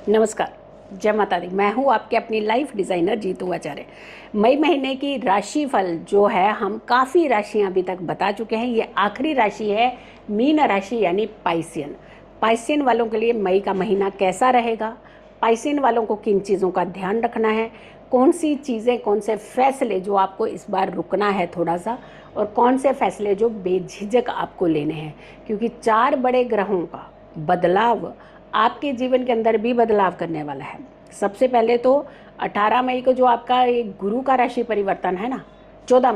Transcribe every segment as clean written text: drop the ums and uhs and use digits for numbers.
नमस्कार। जय माता दी। मैं हूँ आपके अपनी लाइफ डिज़ाइनर जीतू आचार्य। मई महीने की राशिफल जो है हम काफ़ी राशियाँ अभी तक बता चुके हैं। ये आखिरी राशि है मीन राशि यानी पाइसियन। पाइसियन वालों के लिए मई का महीना कैसा रहेगा, पाइसियन वालों को किन चीज़ों का ध्यान रखना है, कौन सी चीज़ें, कौन से फैसले जो आपको इस बार रुकना है थोड़ा सा, और कौन से फैसले जो बेझिझक आपको लेने हैं, क्योंकि 4 बड़े ग्रहों का बदलाव आपके जीवन के अंदर भी बदलाव करने वाला है। सबसे पहले तो 18 मई को जो आपका एक गुरु का राशि परिवर्तन है ना, 14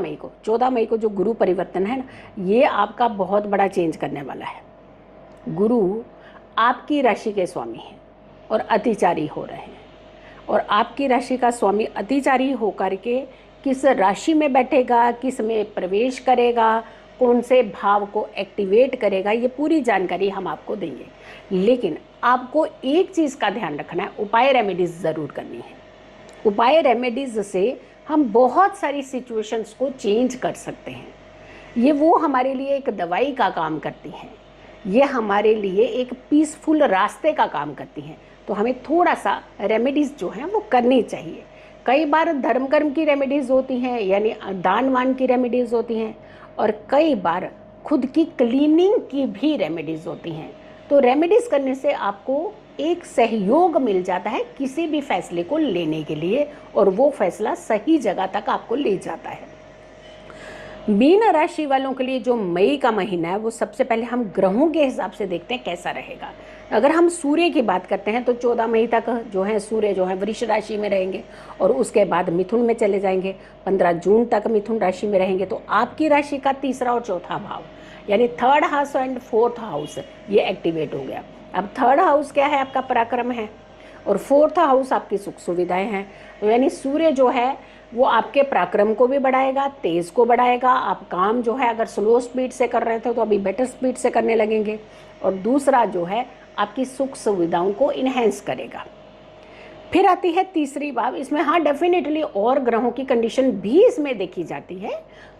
मई को जो गुरु परिवर्तन है ना, ये आपका बहुत बड़ा चेंज करने वाला है। गुरु आपकी राशि के स्वामी हैं और अतिचारी हो रहे हैं, और आपकी राशि का स्वामी अतिचारी होकर के किस राशि में बैठेगा, किस में प्रवेश करेगा, कौन से भाव को एक्टिवेट करेगा, ये पूरी जानकारी हम आपको देंगे। लेकिन आपको एक चीज़ का ध्यान रखना है, उपाय रेमेडीज़ ज़रूर करनी है। उपाय रेमेडीज़ से हम बहुत सारी सिचुएशंस को चेंज कर सकते हैं। ये वो हमारे लिए एक दवाई का काम करती हैं, ये हमारे लिए एक पीसफुल रास्ते का काम करती हैं। तो हमें थोड़ा सा रेमेडीज़ जो हैं वो करनी चाहिए। कई बार धर्म कर्म की रेमेडीज़ होती हैं, यानी दान वान की रेमेडीज़ होती हैं, और कई बार खुद की क्लीनिंग की भी रेमेडीज़ होती हैं। तो रेमेडीज़ करने से आपको एक सहयोग मिल जाता है किसी भी फैसले को लेने के लिए, और वो फैसला सही जगह तक आपको ले जाता है। मीन राशि वालों के लिए जो मई का महीना है वो सबसे पहले हम ग्रहों के हिसाब से देखते हैं कैसा रहेगा। अगर हम सूर्य की बात करते हैं तो 14 मई तक जो है सूर्य जो है वृष राशि में रहेंगे, और उसके बाद मिथुन में चले जाएंगे। 15 जून तक मिथुन राशि में रहेंगे। तो आपकी राशि का तीसरा और चौथा भाव यानी third house and fourth house ये एक्टिवेट हो गया। अब थर्ड हाउस क्या है? आपका पराक्रम है, और फोर्थ हाउस आपकी सुख सुविधाएं हैं। तो यानी सूर्य जो है वो आपके पराक्रम को भी बढ़ाएगा, तेज को बढ़ाएगा। आप काम जो है अगर स्लो स्पीड से कर रहे थे तो अभी बेटर स्पीड से करने लगेंगे। और दूसरा जो है आपकी सुख सुविधाओं को इन्हेंस करेगा। फिर आती है तीसरी बात, इसमें हाँ डेफिनेटली और ग्रहों की कंडीशन भी इसमें देखी जाती है।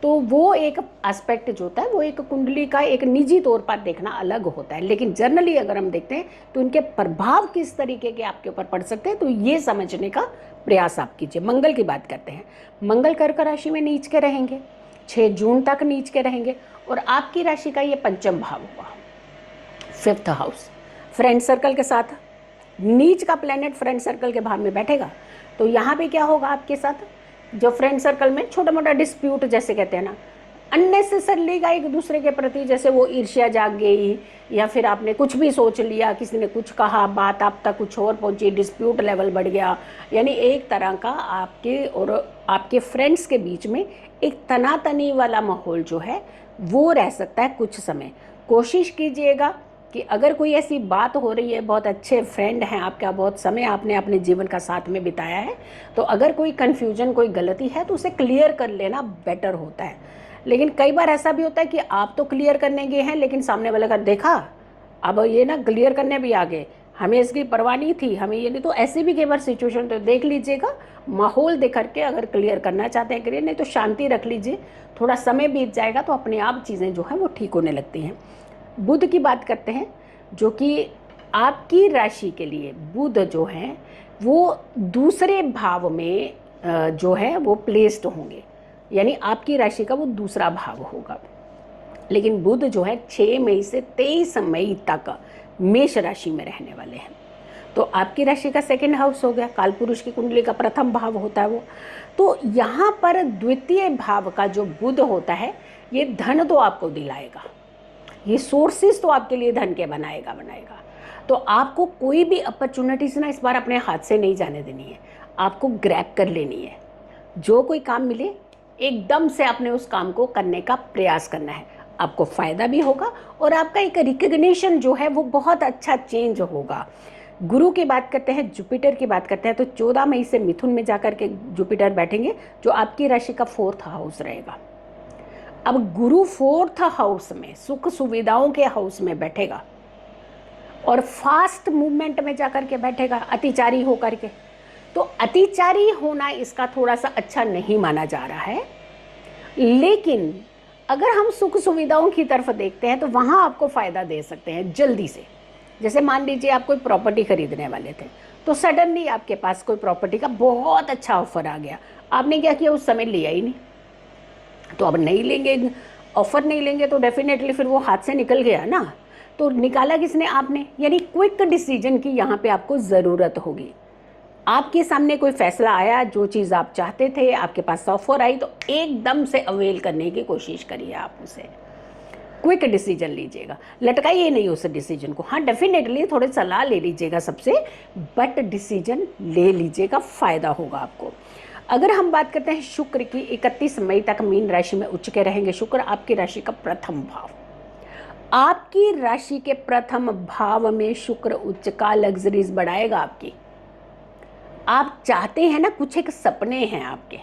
तो वो एक एस्पेक्ट जो होता है वो एक कुंडली का एक निजी तौर पर देखना अलग होता है, लेकिन जनरली अगर हम देखते हैं तो इनके प्रभाव किस तरीके के आपके ऊपर पड़ सकते हैं, तो ये समझने का प्रयास आप कीजिए। मंगल की बात करते हैं। मंगल कर्क राशि में नीच के रहेंगे, 6 जून तक नीच के रहेंगे, और आपकी राशि का ये पंचम भाव हुआ, 5th हाउस। फ्रेंड सर्कल के साथ नीच का प्लेनेट फ्रेंड सर्कल के भाव में बैठेगा। तो यहाँ पे क्या होगा आपके साथ, जो फ्रेंड सर्कल में छोटा मोटा डिस्प्यूट जैसे कहते हैं ना, अननेसेसरली का एक दूसरे के प्रति जैसे वो ईर्ष्या जाग गई, या फिर आपने कुछ भी सोच लिया, किसी ने कुछ कहा, बात आप तक कुछ और पहुंची, डिस्प्यूट लेवल बढ़ गया। यानी एक तरह का आपके और आपके फ्रेंड्स के बीच में एक तनातनी वाला माहौल जो है वो रह सकता है कुछ समय। कोशिश कीजिएगा कि अगर कोई ऐसी बात हो रही है, बहुत अच्छे फ्रेंड हैं आपका, बहुत समय आपने अपने जीवन का साथ में बिताया है, तो अगर कोई कन्फ्यूजन, कोई गलती है तो उसे क्लियर कर लेना बेटर होता है। लेकिन कई बार ऐसा भी होता है कि आप तो क्लियर करने गए हैं, लेकिन सामने वाला का देखा अब ये ना क्लियर करने भी आ गए, हमें इसकी परवाह नहीं थी, हमें ये नहीं। तो ऐसी भी कई बार सिचुएशन, तो देख लीजिएगा माहौल देख करके, अगर क्लियर करना चाहते हैं करिए, नहीं तो शांति रख लीजिए। थोड़ा समय बीत जाएगा तो अपने आप चीज़ें जो हैं वो ठीक होने लगती हैं। बुध की बात करते हैं, जो कि आपकी राशि के लिए बुध जो है वो दूसरे भाव में जो है वो प्लेस्ड होंगे, यानी आपकी राशि का वो दूसरा भाव होगा। लेकिन बुध जो है 6 मई से 23 मई तक मेष राशि में रहने वाले हैं। तो आपकी राशि का 2nd हाउस हो गया, कालपुरुष की कुंडली का प्रथम भाव होता है वो। तो यहाँ पर द्वितीय भाव का जो बुध होता है ये धन तो आपको दिलाएगा, ये सोर्सेस तो आपके लिए धन के बनाएगा। तो आपको कोई भी अपॉर्चुनिटीज ना इस बार अपने हाथ से नहीं जाने देनी है, आपको ग्रैब कर लेनी है। जो कोई काम मिले एकदम से आपने उस काम को करने का प्रयास करना है, आपको फ़ायदा भी होगा और आपका एक रिकग्निशन जो है वो बहुत अच्छा चेंज होगा। गुरु की बात करते हैं, जुपिटर की बात करते हैं, तो 14 मई से मिथुन में जाकर के जुपिटर बैठेंगे, जो आपकी राशि का 4th हाउस रहेगा। अब गुरु 4th हाउस में सुख सुविधाओं के हाउस में बैठेगा और फास्ट मूवमेंट में जाकर के बैठेगा अतिचारी होकर के। तो अतिचारी होना इसका थोड़ा सा अच्छा नहीं माना जा रहा है, लेकिन अगर हम सुख सुविधाओं की तरफ देखते हैं तो वहाँ आपको फ़ायदा दे सकते हैं जल्दी से। जैसे मान लीजिए आप कोई प्रॉपर्टी खरीदने वाले थे, तो सडनली आपके पास कोई प्रॉपर्टी का बहुत अच्छा ऑफर आ गया, आपने क्या किया, उस समय लिया ही नहीं। तो अब नहीं लेंगे, ऑफर नहीं लेंगे तो डेफिनेटली फिर वो हाथ से निकल गया ना। तो निकाला किसने, आपने। यानी क्विक डिसीजन की यहाँ पे आपको ज़रूरत होगी। आपके सामने कोई फैसला आया, जो चीज़ आप चाहते थे, आपके पास ऑफर आई, तो एकदम से अवेल करने की कोशिश करिए आप उसे। क्विक डिसीजन लीजिएगा, लटकाइए नहीं उस डिसीजन को। हाँ, डेफिनेटली थोड़े सलाह ले लीजिएगा सबसे, बट डिसीजन ले लीजिएगा, फ़ायदा होगा आपको। अगर हम बात करते हैं शुक्र की, 31 मई तक मीन राशि में उच्च के रहेंगे शुक्र, आपकी राशि का प्रथम भाव। आपकी राशि के प्रथम भाव में शुक्र उच्च का लग्जरीज बढ़ाएगा आपकी। आप चाहते हैं ना, कुछ एक सपने हैं आपके,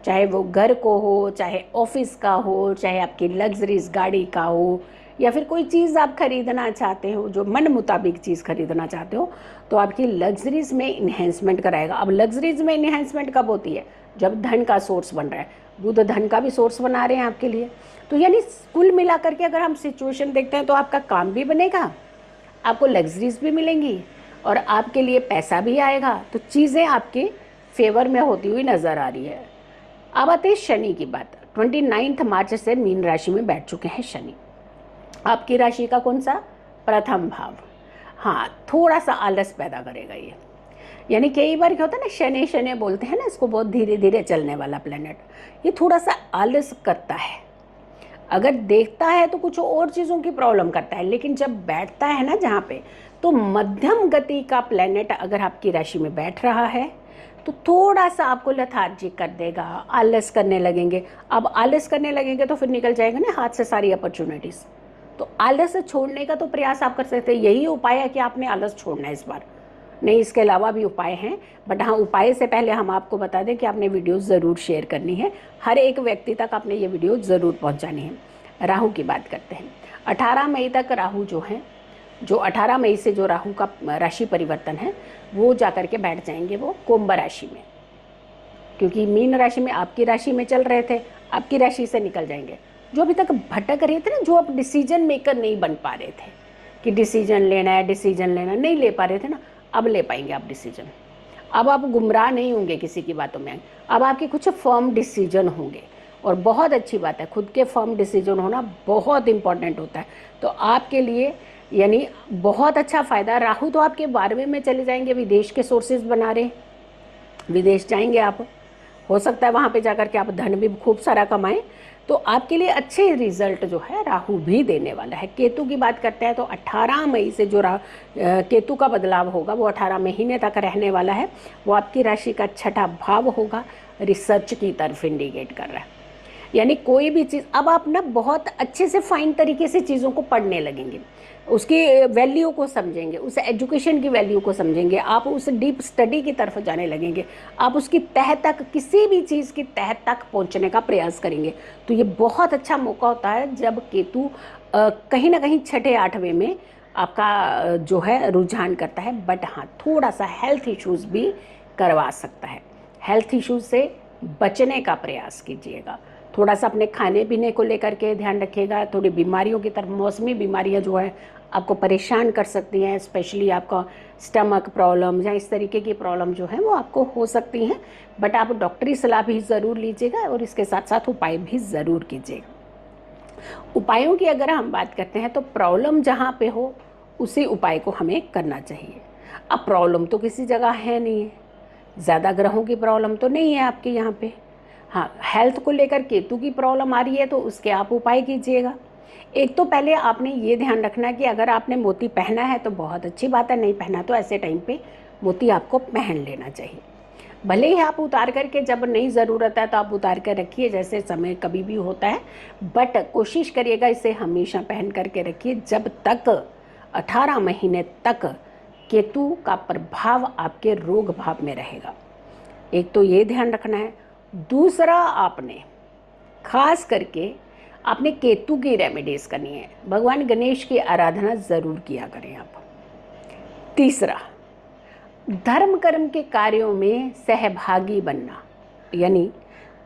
चाहे वो घर को हो, चाहे ऑफिस का हो, चाहे आपकी लग्जरीज गाड़ी का हो, या फिर कोई चीज़ आप खरीदना चाहते हो, जो मन मुताबिक चीज़ खरीदना चाहते हो, तो आपकी लग्जरीज में इन्हेंसमेंट कराएगा। अब लग्जरीज में इन्हेंसमेंट कब होती है, जब धन का सोर्स बन रहा है। बुध धन का भी सोर्स बना रहे हैं आपके लिए। तो यानी कुल मिला करके अगर हम सिचुएशन देखते हैं, तो आपका काम भी बनेगा, आपको लग्जरीज भी मिलेंगी, और आपके लिए पैसा भी आएगा। तो चीज़ें आपके फेवर में होती हुई नज़र आ रही है। अब आते हैं शनि की बात। 29 मार्च से मीन राशि में बैठ चुके हैं शनि। आपकी राशि का कौन सा, प्रथम भाव। हाँ, थोड़ा सा आलस पैदा करेगा ये। यानी कई बार क्या होता है ना, शनि शनि बोलते हैं ना इसको, बहुत धीरे धीरे चलने वाला प्लेनेट, ये थोड़ा सा आलस करता है। अगर देखता है तो कुछ और चीज़ों की प्रॉब्लम करता है, लेकिन जब बैठता है ना जहाँ पे, तो मध्यम गति का प्लेनेट अगर आपकी राशि में बैठ रहा है, तो थोड़ा सा आपको लेथार्जी कर देगा, आलस करने लगेंगे। अब आलस करने लगेंगे तो फिर निकल जाएगा ना हाथ से सारी अपॉर्चुनिटीज़। तो आलस छोड़ने का तो प्रयास आप कर सकते हैं, यही उपाय है कि आपने आलस छोड़ना है इस बार। नहीं, इसके अलावा भी उपाय हैं, बट हाँ, उपाय से पहले हम आपको बता दें कि आपने वीडियो ज़रूर शेयर करनी है, हर एक व्यक्ति तक आपने ये वीडियो ज़रूर पहुंचानी है। राहु की बात करते हैं। 18 मई तक राहु जो है, जो 18 मई से जो राहु का राशि परिवर्तन है, वो जाकर के बैठ जाएंगे वो कुंभ राशि में, क्योंकि मीन राशि में आपकी राशि में चल रहे थे, आपकी राशि से निकल जाएंगे। जो अभी तक भटक रहे थे ना, जो आप डिसीजन मेकर नहीं बन पा रहे थे कि डिसीजन लेना है, डिसीजन लेना नहीं ले पा रहे थे ना, अब ले पाएंगे आप डिसीजन। अब आप गुमराह नहीं होंगे किसी की बातों में, अब आपके कुछ फर्म डिसीजन होंगे। और बहुत अच्छी बात है, खुद के फर्म डिसीजन होना बहुत इंपॉर्टेंट होता है। तो आपके लिए यानी बहुत अच्छा फ़ायदा। राहु तो आपके 12वें में चले जाएंगे, विदेश के सोर्सेज बना रहे, विदेश जाएंगे आप, हो सकता है वहाँ पे जाकर के आप धन भी खूब सारा कमाएं। तो आपके लिए अच्छे रिजल्ट जो है राहु भी देने वाला है। केतु की बात करते हैं तो 18 मई से जो केतु का बदलाव होगा वो 18 महीने तक रहने वाला है। वो आपकी राशि का छठा भाव होगा, रिसर्च की तरफ इंडिकेट कर रहा है। यानी कोई भी चीज़ अब आप ना बहुत अच्छे से फाइन तरीके से चीज़ों को पढ़ने लगेंगे, उसकी वैल्यू को समझेंगे, उस एजुकेशन की वैल्यू को समझेंगे, आप उस डीप स्टडी की तरफ जाने लगेंगे, आप उसकी तह तक, किसी भी चीज़ की तह तक पहुंचने का प्रयास करेंगे। तो ये बहुत अच्छा मौका होता है जब केतु कहीं ना कहीं छठे 8वें में आपका जो है रुझान करता है। बट हाँ, थोड़ा सा हेल्थ इश्यूज़ भी करवा सकता है। हेल्थ इश्यूज से बचने का प्रयास कीजिएगा। थोड़ा सा अपने खाने पीने को लेकर के ध्यान रखिएगा। थोड़ी बीमारियों की तरफ, मौसमी बीमारियां जो है आपको परेशान कर सकती हैं, स्पेशली आपका स्टमक प्रॉब्लम या इस तरीके की प्रॉब्लम जो है वो आपको हो सकती हैं। बट आप डॉक्टरी सलाह भी ज़रूर लीजिएगा और इसके साथ साथ उपाय भी ज़रूर कीजिएगा। उपायों की अगर हम बात करते हैं तो प्रॉब्लम जहाँ पे हो उसी उपाय को हमें करना चाहिए। अब प्रॉब्लम तो किसी जगह है नहीं है, ज़्यादा ग्रहों की प्रॉब्लम तो नहीं है आपके यहाँ पे। हाँ, हेल्थ को लेकर केतु की प्रॉब्लम आ रही है तो उसके आप उपाय कीजिएगा। एक तो पहले आपने ये ध्यान रखना कि अगर आपने मोती पहना है तो बहुत अच्छी बात है, नहीं पहना तो ऐसे टाइम पे मोती आपको पहन लेना चाहिए। भले ही आप उतार करके, जब नहीं ज़रूरत है तो आप उतार कर रखिए, जैसे समय कभी भी होता है, बट कोशिश करिएगा इसे हमेशा पहन करके रखिए जब तक 18 महीने तक केतु का प्रभाव आपके रोग भाव में रहेगा। एक तो ये ध्यान रखना है। दूसरा, आपने खास करके आपने केतु की रेमेडीज करनी है। भगवान गणेश की आराधना ज़रूर किया करें आप। तीसरा, धर्म कर्म के कार्यों में सहभागी बनना, यानी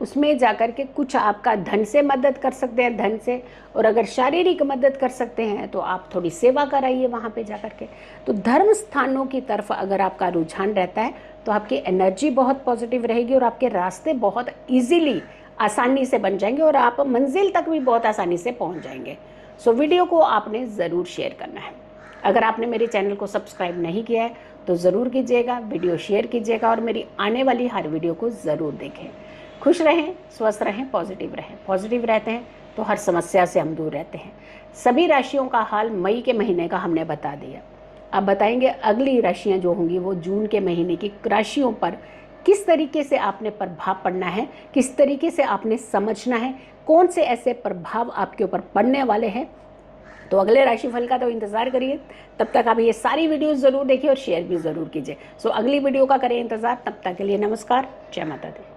उसमें जाकर के कुछ आपका धन से मदद कर सकते हैं, धन से, और अगर शारीरिक मदद कर सकते हैं तो आप थोड़ी सेवा कराइए वहाँ पे जाकर के। तो धर्म स्थानों की तरफ अगर आपका रुझान रहता है तो आपकी एनर्जी बहुत पॉजिटिव रहेगी और आपके रास्ते बहुत ईजीली, आसानी से बन जाएंगे और आप मंजिल तक भी बहुत आसानी से पहुँच जाएंगे। सो वीडियो को आपने ज़रूर शेयर करना है। अगर आपने मेरे चैनल को सब्सक्राइब नहीं किया है तो ज़रूर कीजिएगा, वीडियो शेयर कीजिएगा और मेरी आने वाली हर वीडियो को ज़रूर देखें। खुश रहें, स्वस्थ रहें, पॉजिटिव रहें। पॉजिटिव रहते हैं तो हर समस्या से हम दूर रहते हैं। सभी राशियों का हाल मई के महीने का हमने बता दिया। अब बताएंगे अगली राशियां जो होंगी वो जून के महीने की राशियों पर किस तरीके से आपने प्रभाव पड़ना है, किस तरीके से आपने समझना है, कौन से ऐसे प्रभाव आपके ऊपर पड़ने वाले हैं। तो अगले राशिफल का तो इंतज़ार करिए। तब तक आप ये सारी वीडियोस ज़रूर देखिए और शेयर भी ज़रूर कीजिए। सो अगली वीडियो का करें इंतज़ार। तब तक के लिए नमस्कार, जय माता दी।